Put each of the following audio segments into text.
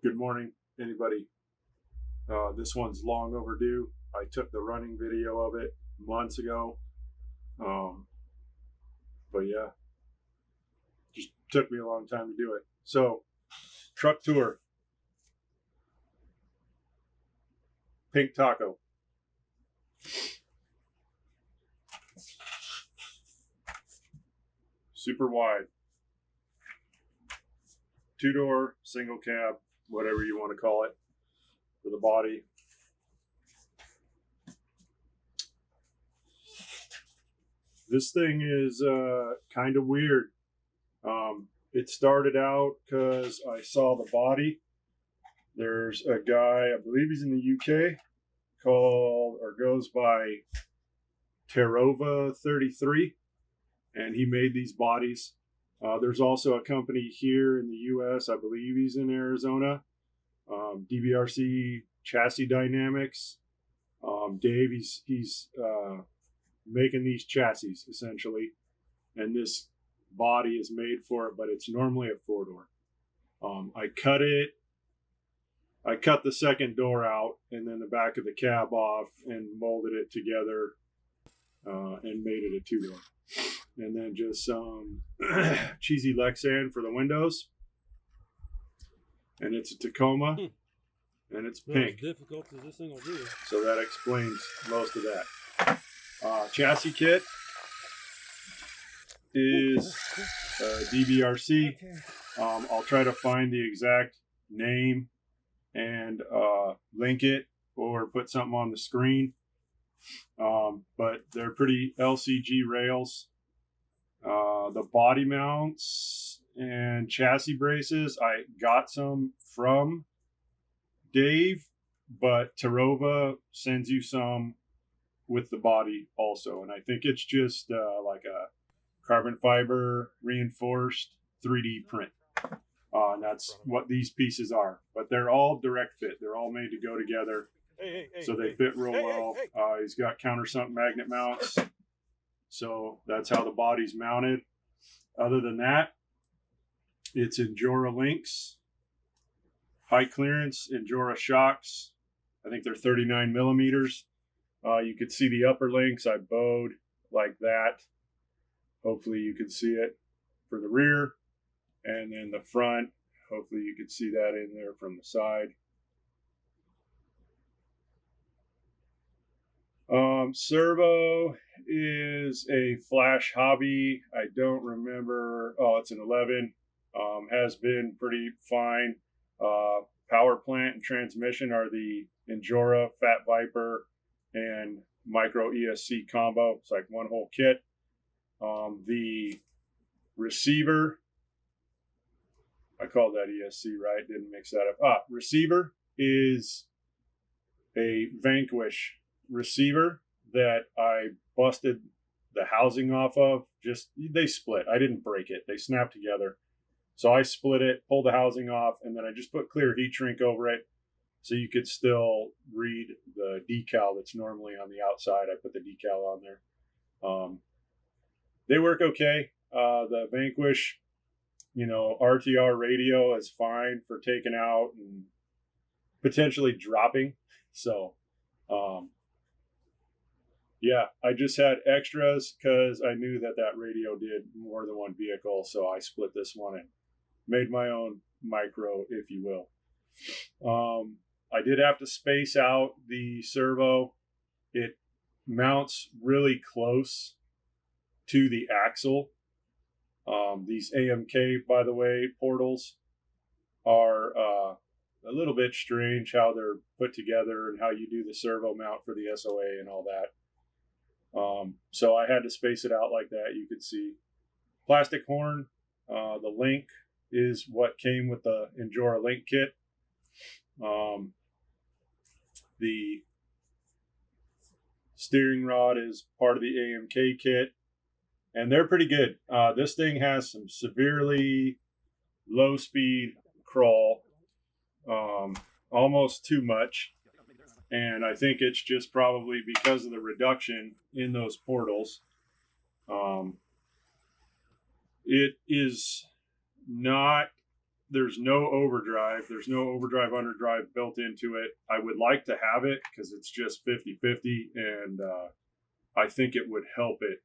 Good morning, anybody. This one's long overdue. I took the running video of it months ago. But yeah, just took me a long time to do it. So, truck tour. Pink Tako. Super wide. 2-door, single cab, whatever you want to call it, for the body. This thing is kind of weird. It started out because I saw the body. There's a guy, I believe he's in the UK, called or goes by Terova 33, and he made these bodies. There's also a company here in the US, I believe he's in Arizona, DBRC Chassis Dynamics. Dave, he's making these chassis essentially, and this body is made for it, but it's normally a 4-door. I cut the second door out and then the back of the cab off and molded it together and made it a 2-door. And then just some cheesy Lexan for the windows. And it's a Tacoma, and it's pink. As difficult as this thing will be. So that explains most of that. Chassis kit is DBRC. I'll try to find the exact name and link it or put something on the screen. But they're pretty LCG rails. The body mounts and chassis braces, I got some from Dave, but Terova sends you some with the body also. And I think it's just like a carbon fiber reinforced 3D print. And that's what these pieces are. But they're all direct fit. They're all made to go together. So they fit real well. He's got countersunk magnet mounts. So that's how the body's mounted. Other than that, it's Injora links, high clearance Injora shocks. I think they're 39 millimeters. You could see the upper links. I bowed like that. Hopefully you can see it for the rear. And then the front, hopefully you could see that in there from the side. Servo is a Flash Hobby. I don't remember. Oh, it's an 11. Has been pretty fine. Power plant and transmission are the Injora, Fat Viper, and Micro ESC combo. It's like one whole kit. The receiver, I called that ESC, right? Didn't mix that up. Receiver is a Vanquish receiver that I busted the housing off of. They split. I didn't break it. They snapped together. So I split it, pulled the housing off, and then I just put clear heat shrink over it so you could still read the decal that's normally on the outside. I put the decal on there. They work okay. The Vanquish, RTR radio is fine for taking out and potentially dropping. So, yeah, I just had extras because I knew that radio did more than one vehicle. So I split this one and made my own micro, if you will. I did have to space out the servo. It mounts really close to the axle. These AMK, by the way, portals are a little bit strange how they're put together and how you do the servo mount for the SOA and all that. So I had to space it out like that. You could see plastic horn. The link is what came with the Injora link kit. The steering rod is part of the AMK kit, and they're pretty good. This thing has some severely low speed crawl, almost too much. And I think it's just probably because of the reduction in those portals. It is not there's no overdrive. There's no overdrive underdrive built into it. I would like to have it because it's just 50-50, and I think it would help it.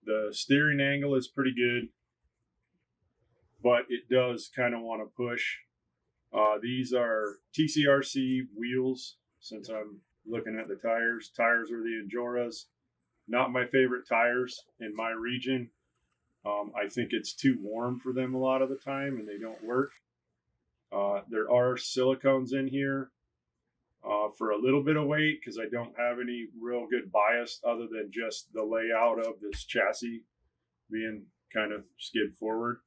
The steering angle is pretty good, but it does kind of want to push. These are TCRC wheels, since I'm looking at the tires. Tires are the Enjoras. Not my favorite tires in my region. I think it's too warm for them a lot of the time, and they don't work. There are silicones in here for a little bit of weight because I don't have any real good bias other than just the layout of this chassis being kind of skid forward.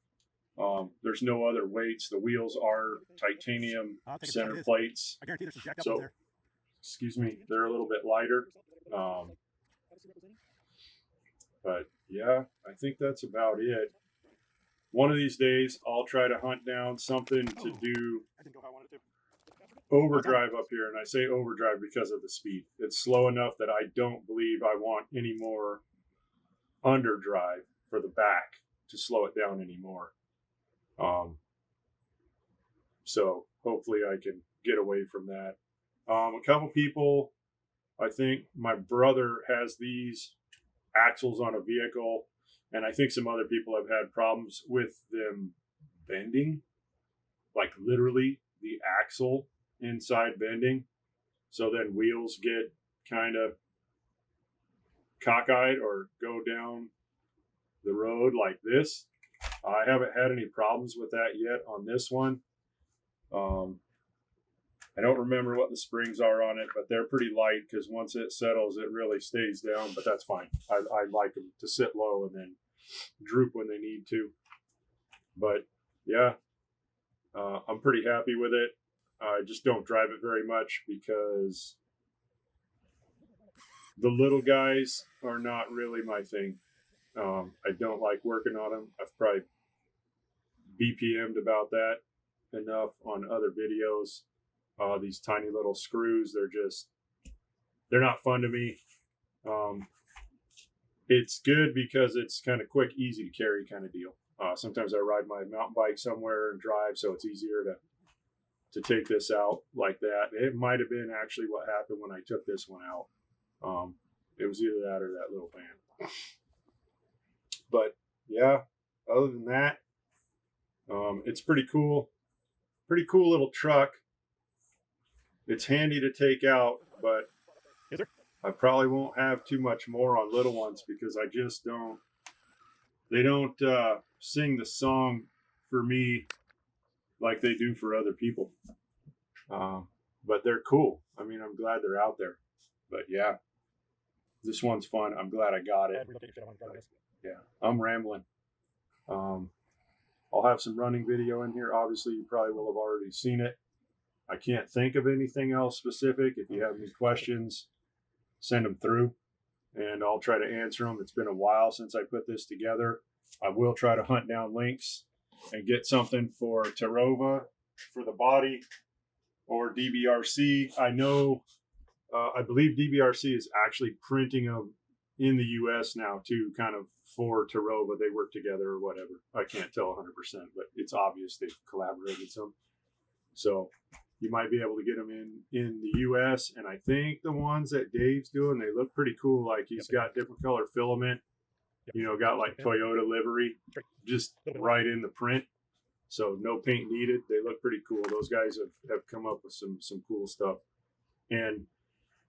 There's no other weights. The wheels are titanium center plates. I guarantee there's some jacked up So, ones there. excuse me, they're a little bit lighter. But yeah, I think that's about it. One of these days, I'll try to hunt down something to do I didn't go how I wanted to. overdrive up here. And I say overdrive because of the speed. It's slow enough that I don't believe I want any more underdrive for the back to slow it down anymore. So hopefully I can get away from that. A couple people, I think my brother has these axles on a vehicle, and I think some other people have had problems with them bending, like literally the axle inside bending. So then wheels get kind of cockeyed or go down the road like this. I haven't had any problems with that yet on this one. I don't remember what the springs are on it, but they're pretty light because once it settles, it really stays down, but that's fine. I like them to sit low and then droop when they need to. But yeah, I'm pretty happy with it. I just don't drive it very much because the little guys are not really my thing. I don't like working on them. I've probably BPM'd about that enough on other videos. These tiny little screws, they're not fun to me. It's good because it's kind of quick, easy to carry kind of deal. Sometimes I ride my mountain bike somewhere and drive, so it's easier to take this out like that. It might have been actually what happened when I took this one out. It was either that or that little van. But yeah, other than that, it's pretty cool. Pretty cool little truck. It's handy to take out, but I probably won't have too much more on little ones because I just don't. They don't sing the song for me like they do for other people. But they're cool. I mean, I'm glad they're out there. But yeah, this one's fun. I'm glad I got it. Yeah, I'm rambling. I'll have some running video in here. Obviously, you probably will have already seen it. I can't think of anything else specific. If you have any questions, send them through, and I'll try to answer them. It's been a while since I put this together. I will try to hunt down links and get something for Tarova for the body or DBRC. I know, I believe DBRC is actually printing them in the U.S. now too, kind of for Tarova. They work together or whatever. I can't tell 100%, but it's obvious they've collaborated some. So you might be able to get them in the U.S. And I think the ones that Dave's doing, they look pretty cool. Like he's got different color filament, got like Toyota livery, just right in the print. So no paint needed. They look pretty cool. Those guys have come up with some cool stuff. And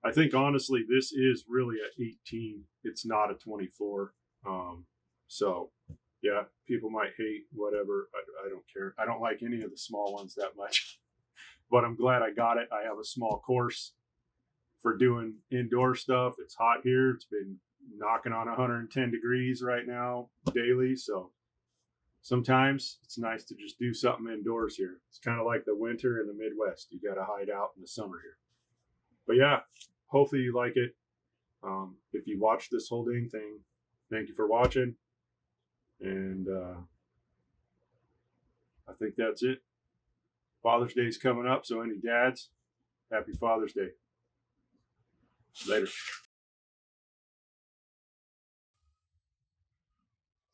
I think honestly, this is really a 18. It's not a 24. So yeah, people might hate whatever. I don't care. I don't like any of the small ones that much. But I'm glad I got it. I have a small course for doing indoor stuff. It's hot here. It's been knocking on 110 degrees right now daily. So sometimes it's nice to just do something indoors here. It's kind of like the winter in the Midwest. You got to hide out in the summer here. But yeah, hopefully you like it. If you watched this whole dang thing, thank you for watching. And I think that's it. Father's Day is coming up, so any dads, happy Father's Day. Later.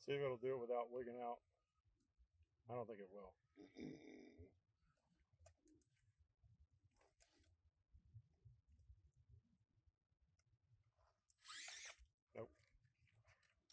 See if it'll do it without wigging out. I don't think it will.